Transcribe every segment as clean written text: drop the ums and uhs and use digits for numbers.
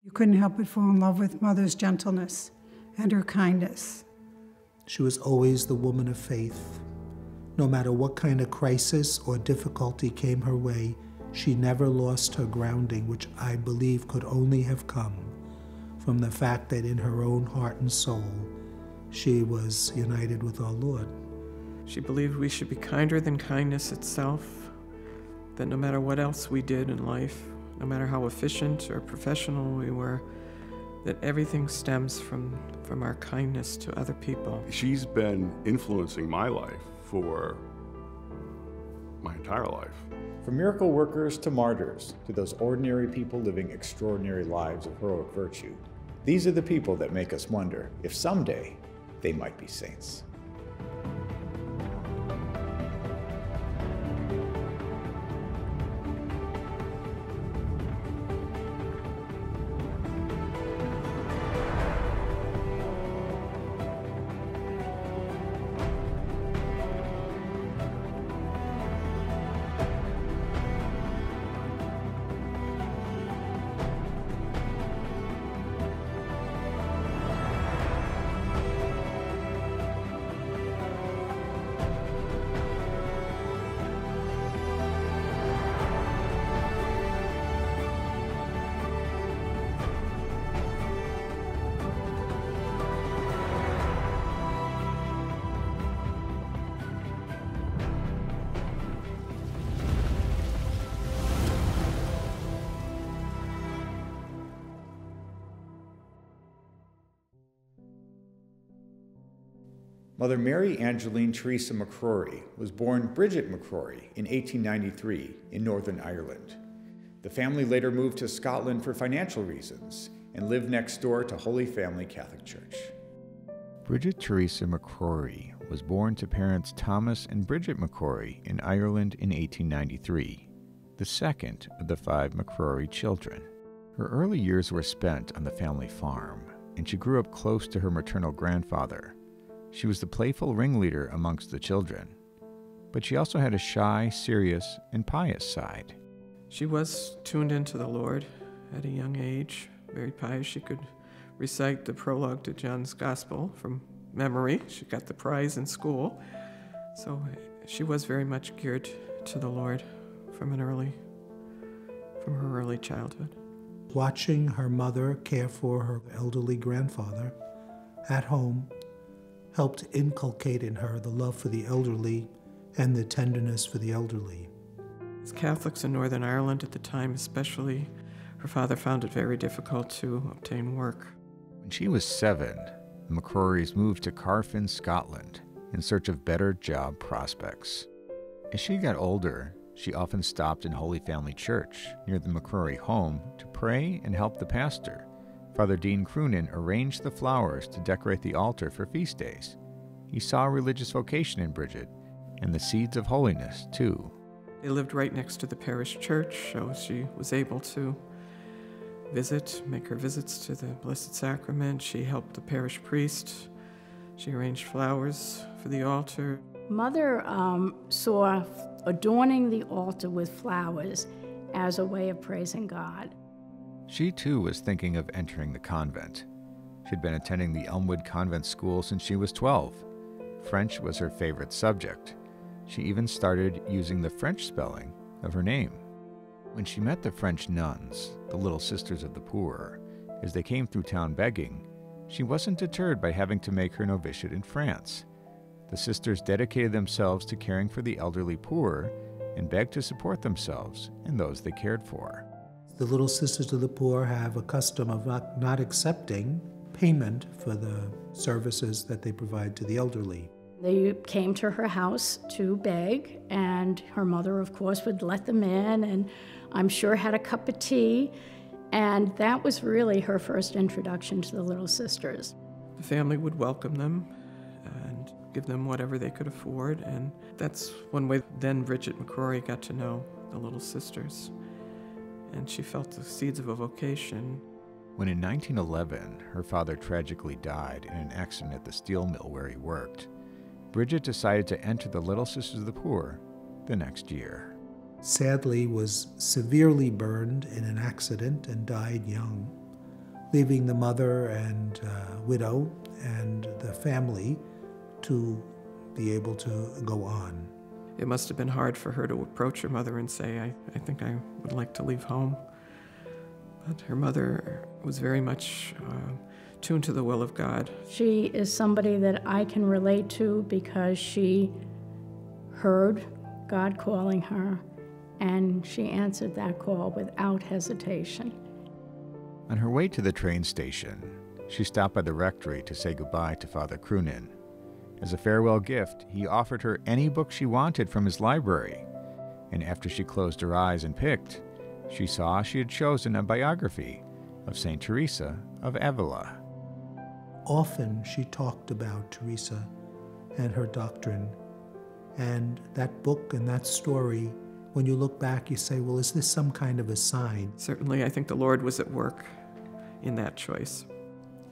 You couldn't help but fall in love with Mother's gentleness and her kindness. She was always the woman of faith. No matter what kind of crisis or difficulty came her way, she never lost her grounding, which I believe could only have come from the fact that in her own heart and soul, she was united with our Lord. She believed we should be kinder than kindness itself, that no matter what else we did in life, no matter how efficient or professional we were, that everything stems from our kindness to other people. She's been influencing my life for my entire life. From miracle workers to martyrs, to those ordinary people living extraordinary lives of heroic virtue, these are the people that make us wonder if someday they might be saints. Mother Mary Angeline Teresa McCrory was born Bridget McCrory in 1893 in Northern Ireland. The family later moved to Scotland for financial reasons and lived next door to Holy Family Catholic Church. Bridget Teresa McCrory was born to parents Thomas and Bridget McCrory in Ireland in 1893, the second of the 5 McCrory children. Her early years were spent on the family farm, and she grew up close to her maternal grandfather. She was the playful ringleader amongst the children, but she also had a shy, serious, and pious side. She was tuned into the Lord at a young age, very pious. She could recite the prologue to John's Gospel from memory. She got the prize in school. So she was very much geared to the Lord from her early childhood. Watching her mother care for her elderly grandfather at home helped inculcate in her the love for the elderly and the tenderness for the elderly. As Catholics in Northern Ireland at the time especially, her father found it very difficult to obtain work. When she was 7, the McCrorys moved to Carfin, Scotland, in search of better job prospects. As she got older, she often stopped in Holy Family Church near the McCrory home to pray and help the pastor. Father Dean Croonan arranged the flowers to decorate the altar for feast days. He saw a religious vocation in Bridget and the seeds of holiness, too. They lived right next to the parish church, so she was able to make her visits to the Blessed Sacrament. She helped the parish priest. She arranged flowers for the altar. Mother saw adorning the altar with flowers as a way of praising God. She, too, was thinking of entering the convent. She'd been attending the Elmwood Convent School since she was 12. French was her favorite subject. She even started using the French spelling of her name. When she met the French nuns, the Little Sisters of the Poor, as they came through town begging, she wasn't deterred by having to make her novitiate in France. The sisters dedicated themselves to caring for the elderly poor and begged to support themselves and those they cared for. The Little Sisters of the Poor have a custom of not accepting payment for the services that they provide to the elderly. They came to her house to beg, and her mother, of course, would let them in, and I'm sure had a cup of tea, and that was really her first introduction to the Little Sisters. The family would welcome them and give them whatever they could afford, and that's one way then Bridget McCrory got to know the Little Sisters. And she felt the seeds of a vocation. When in 1911, her father tragically died in an accident at the steel mill where he worked, Bridget decided to enter the Little Sisters of the Poor the next year. Sadly, was severely burned in an accident and died young. leaving the mother and widow and the family to be able to go on. It must have been hard for her to approach her mother and say, I think I would like to leave home. But her mother was very much tuned to the will of God. She is somebody that I can relate to because she heard God calling her, and she answered that call without hesitation. On her way to the train station, she stopped by the rectory to say goodbye to Father Krunin. As a farewell gift, he offered her any book she wanted from his library, and after she closed her eyes and picked, she saw she had chosen a biography of St. Teresa of Avila. Often she talked about Teresa and her doctrine, and that book and that story, when you look back, you say, well, is this some kind of a sign? Certainly, I think the Lord was at work in that choice.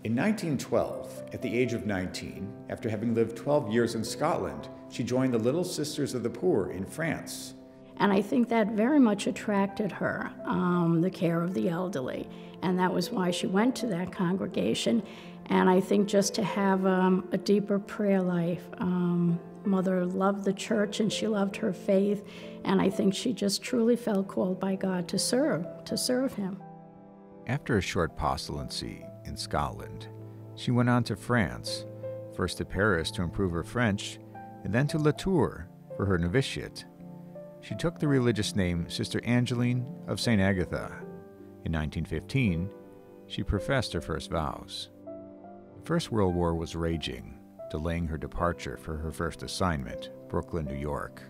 In 1912, at the age of 19, after having lived 12 years in Scotland, she joined the Little Sisters of the Poor in France. And I think that very much attracted her, the care of the elderly. And that was why she went to that congregation. And I think just to have a deeper prayer life. Mother loved the church and she loved her faith. And I think she just truly felt called by God to serve him. After a short postulancy in Scotland, she went on to France, first to Paris to improve her French, and then to La Tour for her novitiate. She took the religious name Sister Angeline of St. Agatha. In 1915, she professed her first vows. The First World War was raging, delaying her departure for her first assignment, Brooklyn, New York.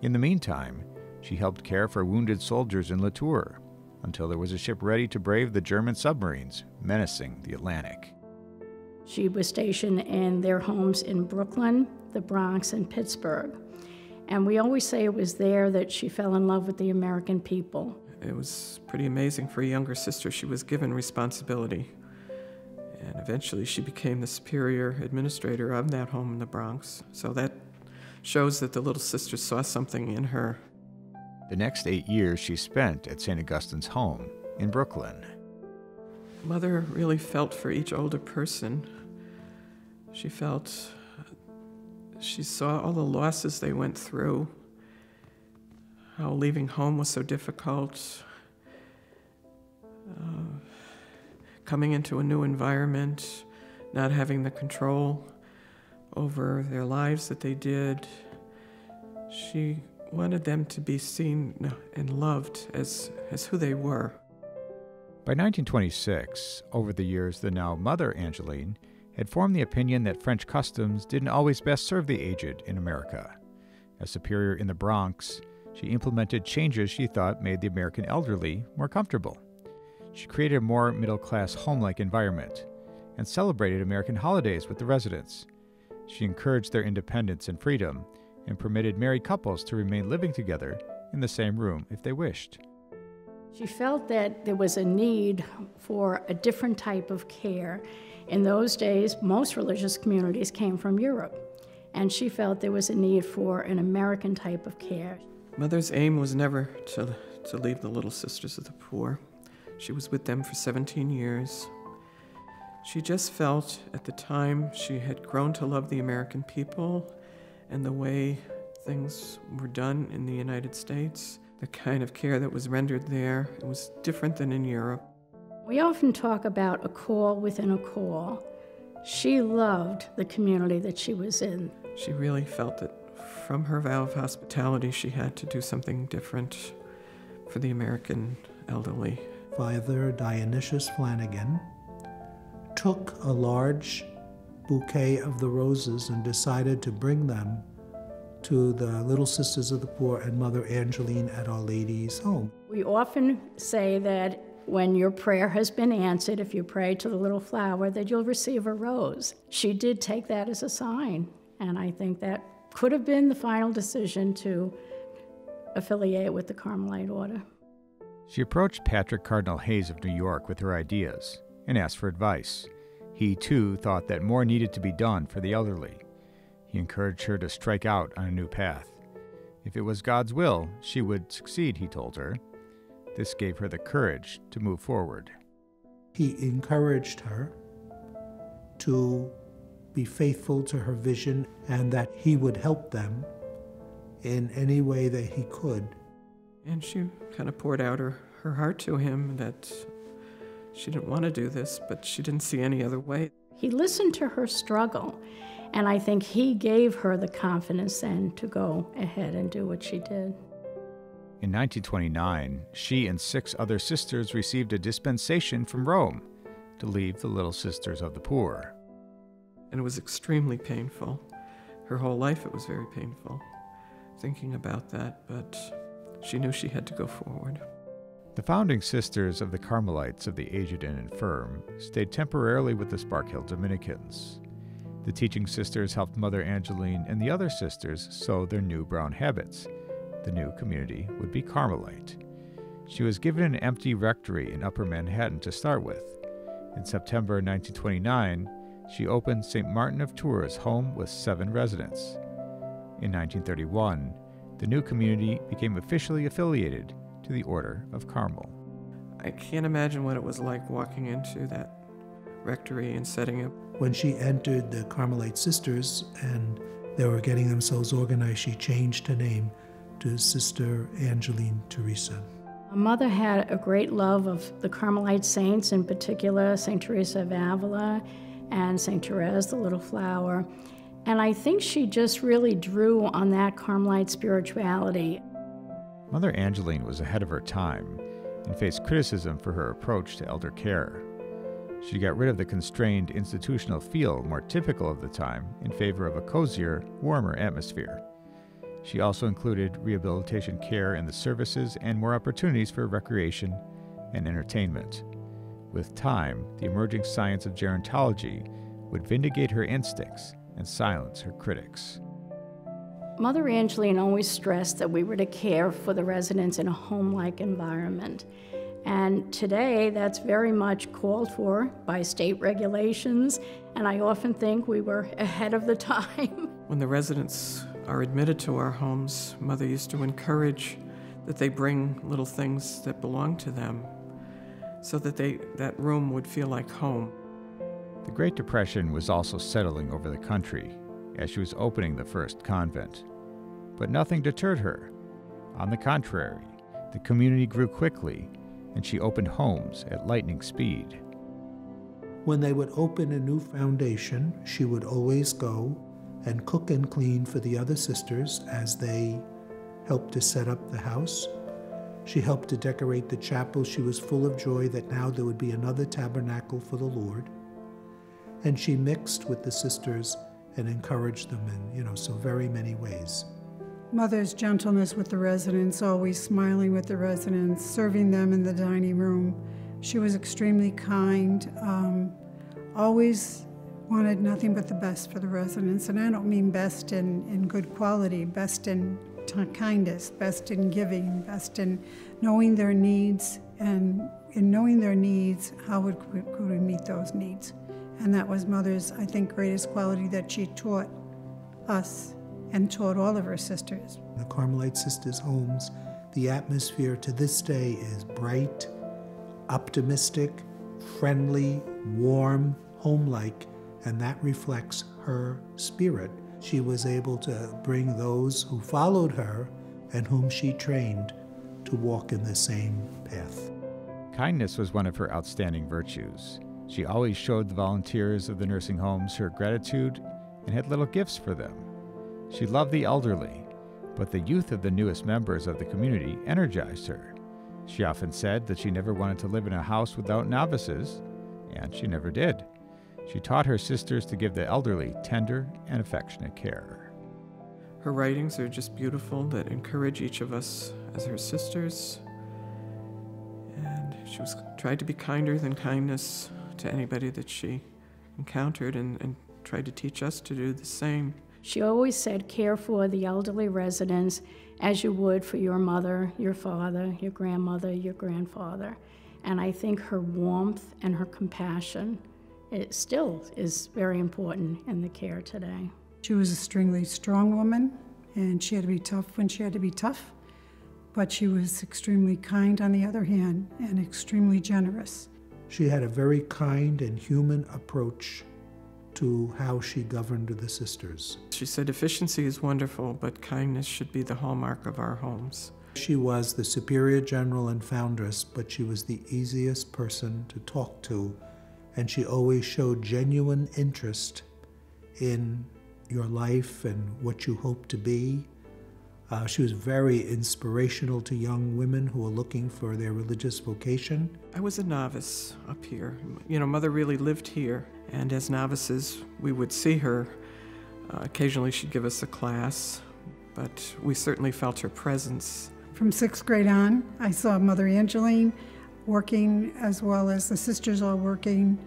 In the meantime, she helped care for wounded soldiers in La Tour until there was a ship ready to brave the German submarines menacing the Atlantic. She was stationed in their homes in Brooklyn, the Bronx, and Pittsburgh. And we always say it was there that she fell in love with the American people. It was pretty amazing for a younger sister. She was given responsibility. And eventually she became the superior administrator of that home in the Bronx. So that shows that the Little Sisters saw something in her. The next 8 years she spent at St. Augustine's home in Brooklyn. Mother really felt for each older person. She saw all the losses they went through, how leaving home was so difficult, coming into a new environment, not having the control over their lives that they did. She wanted them to be seen and loved as who they were. By 1926, over the years, the now mother Angeline had formed the opinion that French customs didn't always best serve the aged in America. As superior in the Bronx, she implemented changes she thought made the American elderly more comfortable. She created a more middle-class home-like environment and celebrated American holidays with the residents. She encouraged their independence and freedom and permitted married couples to remain living together in the same room if they wished. She felt that there was a need for a different type of care. In those days, most religious communities came from Europe, and she felt there was a need for an American type of care. Mother's aim was never to leave the Little Sisters of the Poor. She was with them for 17 years. She just felt at the time she had grown to love the American people and the way things were done in the United States, the kind of care that was rendered there. It was different than in Europe. We often talk about a call within a call. She loved the community that she was in. She really felt that from her vow of hospitality, she had to do something different for the American elderly. Father Dionysius Flanagan took a large bouquet of the roses and decided to bring them to the Little Sisters of the Poor and Mother Angeline at Our Lady's home. We often say that when your prayer has been answered, if you pray to the little flower, that you'll receive a rose. She did take that as a sign, and I think that could have been the final decision to affiliate with the Carmelite order. She approached Patrick Cardinal Hayes of New York with her ideas and asked for advice. He, too, thought that more needed to be done for the elderly. He encouraged her to strike out on a new path. If it was God's will, she would succeed, he told her. This gave her the courage to move forward. He encouraged her to be faithful to her vision and that he would help them in any way that he could. And she kind of poured out her heart to him that she didn't want to do this, but she didn't see any other way. He listened to her struggle, and I think he gave her the confidence then to go ahead and do what she did. In 1929, she and 6 other sisters received a dispensation from Rome to leave the Little Sisters of the Poor. And it was extremely painful. Her whole life it was very painful, thinking about that, but she knew she had to go forward. The founding sisters of the Carmelites of the Aged and Infirm stayed temporarily with the Sparkhill Dominicans. The teaching sisters helped Mother Angeline and the other sisters sew their new brown habits. The new community would be Carmelite. She was given an empty rectory in Upper Manhattan to start with. In September 1929, she opened St. Martin of Tours' home with 7 residents. In 1931, the new community became officially affiliated to the Order of Carmel. I can't imagine what it was like walking into that rectory and setting up. When she entered the Carmelite Sisters and they were getting themselves organized, she changed her name to Sister Angeline Teresa. My mother had a great love of the Carmelite saints, in particular St. Teresa of Avila and St. Therese, the Little Flower. And I think she just really drew on that Carmelite spirituality. Mother Angeline was ahead of her time and faced criticism for her approach to elder care. She got rid of the constrained institutional feel more typical of the time in favor of a cozier, warmer atmosphere. She also included rehabilitation care in the services and more opportunities for recreation and entertainment. With time, the emerging science of gerontology would vindicate her instincts and silence her critics. Mother Angeline always stressed that we were to care for the residents in a home-like environment. And today, that's very much called for by state regulations, and I often think we were ahead of the time. When the residents are admitted to our homes, Mother used to encourage that they bring little things that belong to them so that that room would feel like home. The Great Depression was also settling over the country as she was opening the first convent. But nothing deterred her. On the contrary, the community grew quickly, and she opened homes at lightning speed. When they would open a new foundation, she would always go and cook and clean for the other sisters as they helped to set up the house. She helped to decorate the chapel. She was full of joy that now there would be another tabernacle for the Lord. And she mixed with the sisters and encouraged them in, so very many ways. Mother's gentleness with the residents, always smiling with the residents, serving them in the dining room. She was extremely kind, always wanted nothing but the best for the residents. And I don't mean best in good quality, best in kindness, best in giving, best in knowing their needs, and in knowing their needs, how could we meet those needs? And that was Mother's, I think, greatest quality that she taught us and taught all of her sisters. The Carmelite Sisters' homes, the atmosphere to this day is bright, optimistic, friendly, warm, home-like, and that reflects her spirit. She was able to bring those who followed her and whom she trained to walk in the same path. Kindness was one of her outstanding virtues. She always showed the volunteers of the nursing homes her gratitude and had little gifts for them. She loved the elderly, but the youth of the newest members of the community energized her. She often said that she never wanted to live in a house without novices, and she never did. She taught her sisters to give the elderly tender and affectionate care. Her writings are just beautiful that encourage each of us as her sisters. And she tried to be kinder than kindness to anybody that she encountered and tried to teach us to do the same. She always said, care for the elderly residents as you would for your mother, your father, your grandmother, your grandfather. And I think her warmth and her compassion, it still is very important in the care today. She was an extremely strong woman, and she had to be tough when she had to be tough, but she was extremely kind on the other hand, and extremely generous. She had a very kind and human approach to how she governed the sisters. She said efficiency is wonderful, but kindness should be the hallmark of our homes. She was the superior general and foundress, but she was the easiest person to talk to, and she always showed genuine interest in your life and what you hope to be. She was very inspirational to young women who were looking for their religious vocation. I was a novice up here. You know, Mother really lived here, and as novices, we would see her. Occasionally she'd give us a class, but we certainly felt her presence. From 6th grade on, I saw Mother Angeline working as well as the sisters all working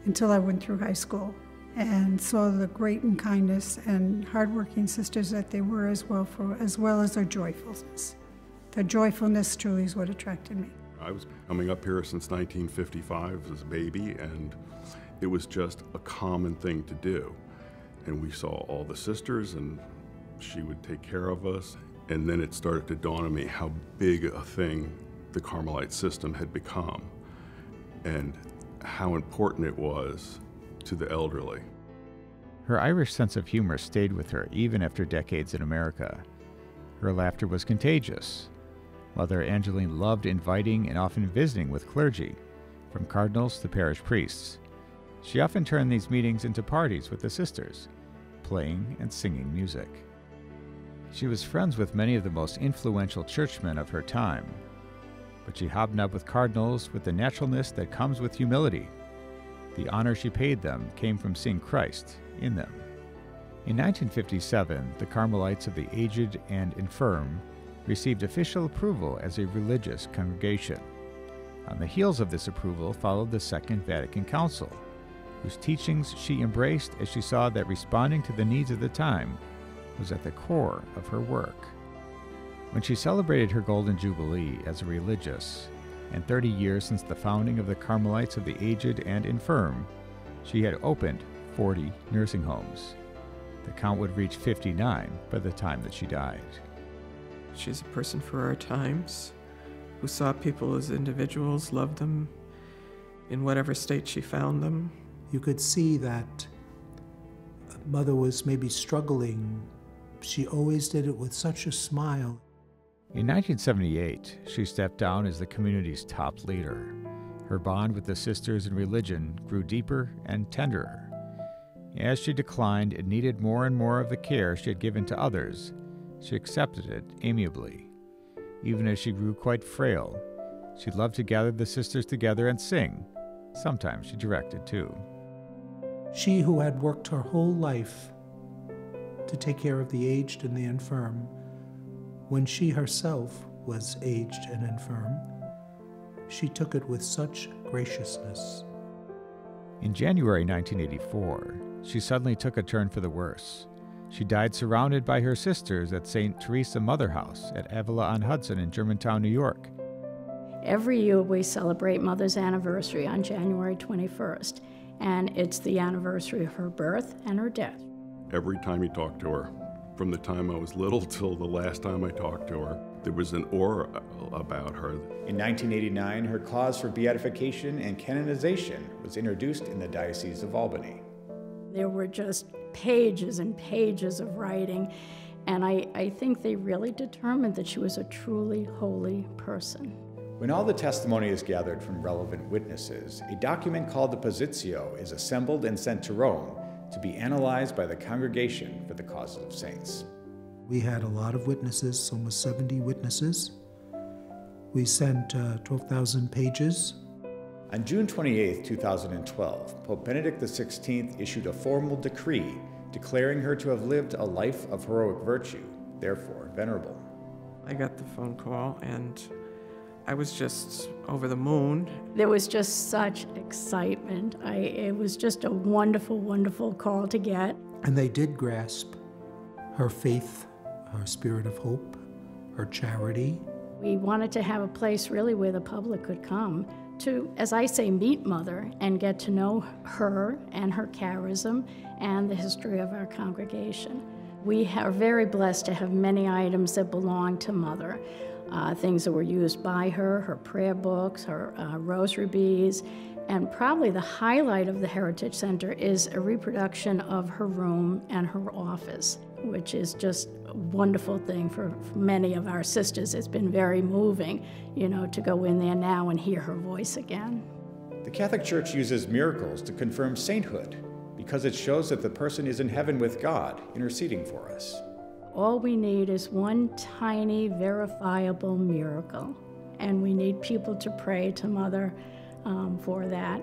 until I went through high school, and saw the great and kindness and hardworking sisters that they were as well as their joyfulness. Their joyfulness truly is what attracted me. I was coming up here since 1955 as a baby, and it was just a common thing to do. And we saw all the sisters, and she would take care of us. And then it started to dawn on me how big a thing the Carmelite system had become, and how important it was to the elderly. Her Irish sense of humor stayed with her even after decades in America. Her laughter was contagious. Mother Angeline loved inviting and often visiting with clergy, from cardinals to parish priests. She often turned these meetings into parties with the sisters, playing and singing music. She was friends with many of the most influential churchmen of her time, but she hobnobbed with cardinals with the naturalness that comes with humility. The honor she paid them came from seeing Christ in them. In 1957, the Carmelites of the Aged and Infirm received official approval as a religious congregation. On the heels of this approval followed the Second Vatican Council, whose teachings she embraced as she saw that responding to the needs of the time was at the core of her work. When she celebrated her Golden Jubilee as a religious, and 30 years since the founding of the Carmelites of the Aged and Infirm, she had opened 40 nursing homes. The count would reach 59 by the time that she died. She's a person for our times, who saw people as individuals, loved them in whatever state she found them. You could see that Mother was maybe struggling. She always did it with such a smile. In 1978, she stepped down as the community's top leader. Her bond with the sisters in religion grew deeper and tenderer. As she declined and needed more and more of the care she had given to others, she accepted it amiably. Even as she grew quite frail, she loved to gather the sisters together and sing. Sometimes she directed too. She who had worked her whole life to take care of the aged and the infirm, when she herself was aged and infirm, she took it with such graciousness. In January 1984, she suddenly took a turn for the worse. She died surrounded by her sisters at St. Teresa Mother House at Avila-on-Hudson in Germantown, New York. Every year we celebrate Mother's anniversary on January 21st, and it's the anniversary of her birth and her death. Every time you talk to her, from the time I was little till the last time I talked to her, there was an aura about her. In 1989, her cause for beatification and canonization was introduced in the Diocese of Albany. There were just pages and pages of writing, and I think they really determined that she was a truly holy person. When all the testimony is gathered from relevant witnesses, a document called the Positio is assembled and sent to Rome to be analyzed by the Congregation for the Causes of Saints. We had a lot of witnesses, almost 70 witnesses. We sent 12,000 pages. On June 28, 2012, Pope Benedict XVI issued a formal decree declaring her to have lived a life of heroic virtue, therefore venerable. I got the phone call, and I was just over the moon. There was just such excitement. It was just a wonderful, wonderful call to get. And they did grasp her faith, her spirit of hope, her charity. We wanted to have a place really where the public could come to, as I say, meet Mother and get to know her and her charism and the history of our congregation. We are very blessed to have many items that belong to Mother. Things that were used by her prayer books, her rosary beads, And probably the highlight of the Heritage Center is a reproduction of her room and her office, which is just a wonderful thing for many of our sisters. It's been very moving, to go in there now and hear her voice again. The Catholic Church uses miracles to confirm sainthood because it shows that the person is in heaven with God, interceding for us. All we need is one tiny, verifiable miracle, and we need people to pray to Mother for that.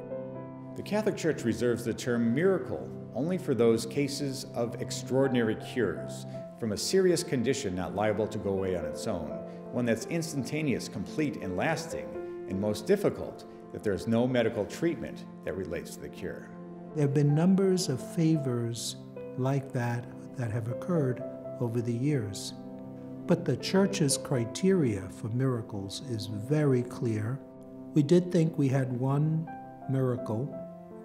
The Catholic Church reserves the term miracle only for those cases of extraordinary cures from a serious condition not liable to go away on its own, one that's instantaneous, complete, and lasting, and most difficult, that there's no medical treatment that relates to the cure. There have been numbers of favors like that have occurred over the years. But the Church's criteria for miracles is very clear. We did think we had one miracle,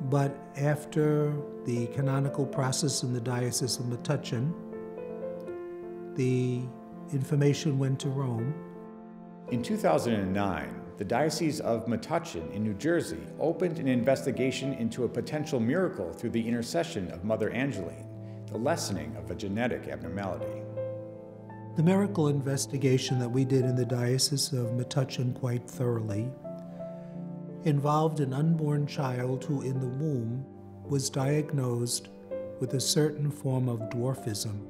but after the canonical process in the Diocese of Metuchen, the information went to Rome. In 2009, the Diocese of Metuchen in New Jersey opened an investigation into a potential miracle through the intercession of Mother Angeline, the lessening of a genetic abnormality. The miracle investigation that we did in the Diocese of Metuchen quite thoroughly involved an unborn child who in the womb was diagnosed with a certain form of dwarfism.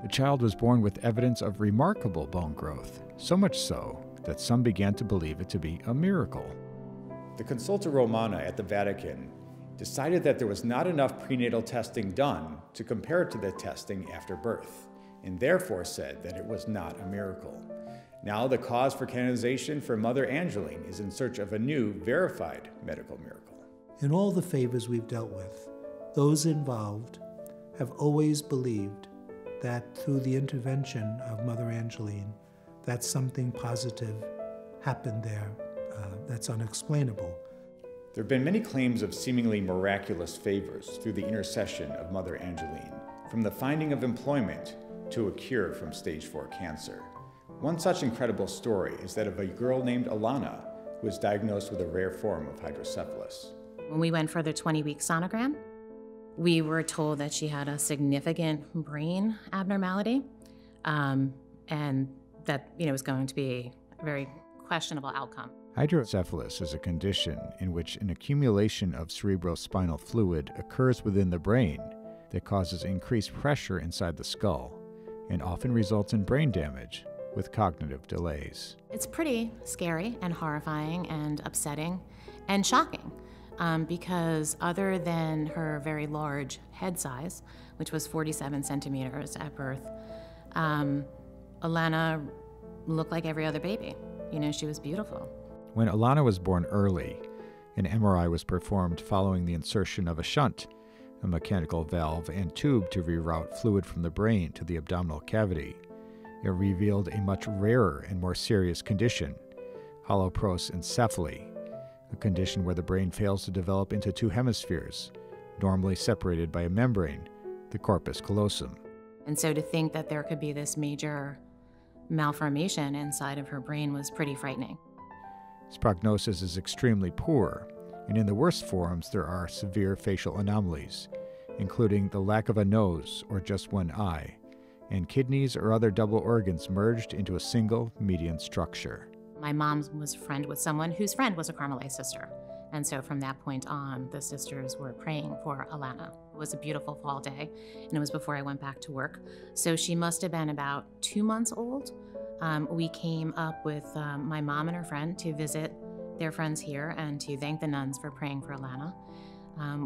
The child was born with evidence of remarkable bone growth, so much so that some began to believe it to be a miracle. The Consulta Romana at the Vatican decided that there was not enough prenatal testing done to compare it to the testing after birth, and therefore said that it was not a miracle. Now the cause for canonization for Mother Angeline is in search of a new, verified medical miracle. In all the favors we've dealt with, those involved have always believed that through the intervention of Mother Angeline, that something positive happened there that's unexplainable. There have been many claims of seemingly miraculous favors through the intercession of Mother Angeline, from the finding of employment to a cure from stage 4 cancer. One such incredible story is that of a girl named Alana, who was diagnosed with a rare form of hydrocephalus. When we went for the 20-week sonogram, we were told that she had a significant brain abnormality, and that was going to be a very questionable outcome. Hydrocephalus is a condition in which an accumulation of cerebrospinal fluid occurs within the brain that causes increased pressure inside the skull and often results in brain damage with cognitive delays. It's pretty scary and horrifying and upsetting and shocking because other than her very large head size, which was 47 centimeters at birth, Alana looked like every other baby. She was beautiful. When Alana was born early, an MRI was performed following the insertion of a shunt, a mechanical valve and tube to reroute fluid from the brain to the abdominal cavity. It revealed a much rarer and more serious condition, holoprosencephaly, a condition where the brain fails to develop into two hemispheres, normally separated by a membrane, the corpus callosum. And so to think that there could be this major malformation inside of her brain was pretty frightening. Its prognosis is extremely poor, and in the worst forms there are severe facial anomalies, including the lack of a nose or just one eye, and kidneys or other double organs merged into a single median structure. My mom was friend with someone whose friend was a Carmelite sister. And so from that point on, the sisters were praying for Alana. It was a beautiful fall day, and it was before I went back to work. So she must have been about 2 months old. We came up with my mom and her friend to visit their friends here and to thank the nuns for praying for Alana.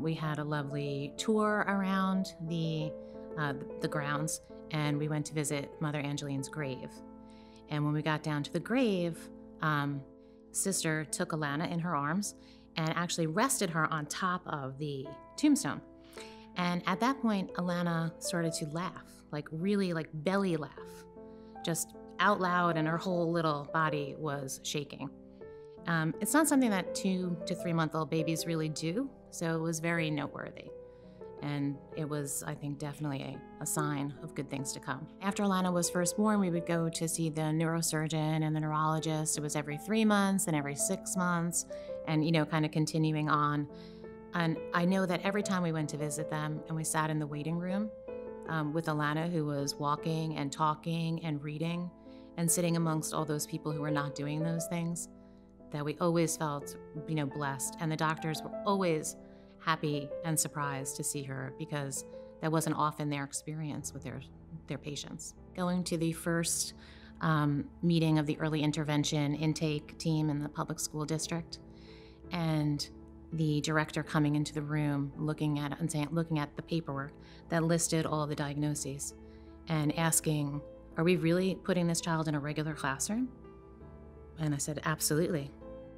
We had a lovely tour around the grounds, and we went to visit Mother Angeline's grave. And when we got down to the grave, Sister took Alana in her arms and actually rested her on top of the tombstone. And at that point, Alana started to laugh, really belly laugh, just out loud, and her whole little body was shaking. It's not something that 2 to 3 month old babies really do, so it was very noteworthy. And it was, I think, definitely a sign of good things to come. After Alana was first born, we would go to see the neurosurgeon and the neurologist. It was every 3 months, then every 6 months. and, you know, kind of continuing on. And I know that every time we went to visit them and we sat in the waiting room with Alana, who was walking and talking and reading and sitting amongst all those people who were not doing those things, that we always felt, you know, blessed. And the doctors were always happy and surprised to see her, because that wasn't often their experience with their patients. Going to the first meeting of the early intervention intake team in the public school district, and the director coming into the room, looking at the paperwork that listed all the diagnoses, and asking, "Are we really putting this child in a regular classroom?" And I said, "Absolutely."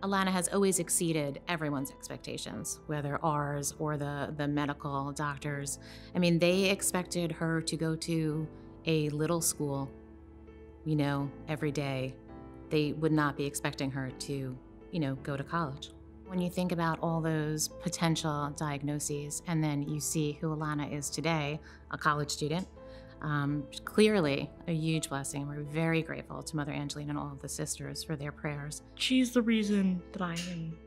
Alana has always exceeded everyone's expectations, whether ours or the medical doctors. I mean, they expected her to go to a little school, you know, every day. They would not be expecting her to, you know, go to college. When you think about all those potential diagnoses, and then you see who Alana is today, a college student, clearly a huge blessing. We're very grateful to Mother Angeline and all of the sisters for their prayers. She's the reason that I am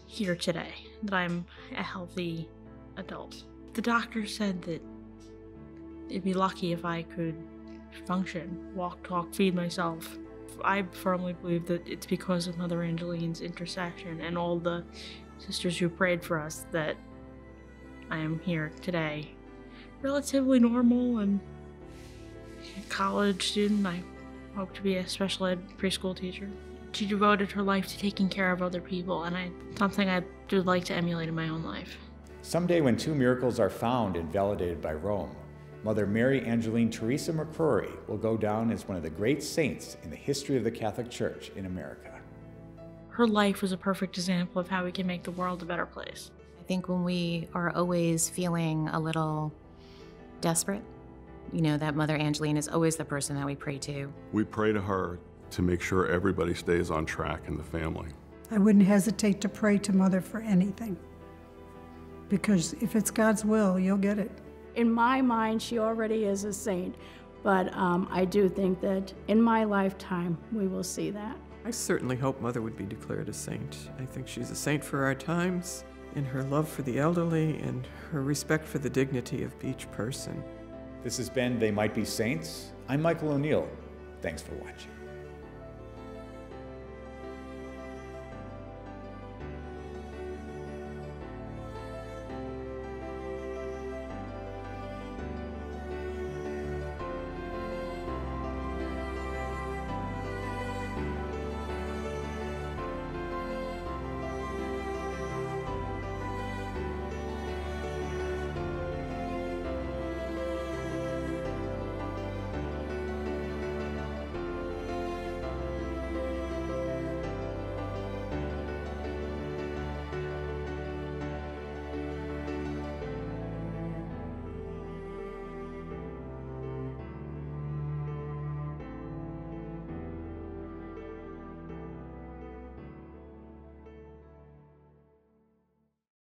here today, that I'm a healthy adult. The doctor said that it'd be lucky if I could function, walk, talk, feed myself. I firmly believe that it's because of Mother Angeline's intercession and all the sisters who prayed for us that I am here today. Relatively normal and college student. I hope to be a special ed preschool teacher. She devoted her life to taking care of other people, and something I would like to emulate in my own life. Someday, when 2 miracles are found and validated by Rome, Mother Mary Angeline Teresa McCrory will go down as one of the great saints in the history of the Catholic Church in America. Her life was a perfect example of how we can make the world a better place. I think when we are always feeling a little desperate, you know, that Mother Angeline is always the person that we pray to. We pray to her to make sure everybody stays on track in the family. I wouldn't hesitate to pray to Mother for anything, because if it's God's will, you'll get it. In my mind, she already is a saint, but I do think that in my lifetime, we will see that. I certainly hope Mother would be declared a saint. I think she's a saint for our times, in her love for the elderly and her respect for the dignity of each person. This has been They Might Be Saints. I'm Michael O'Neill. Thanks for watching.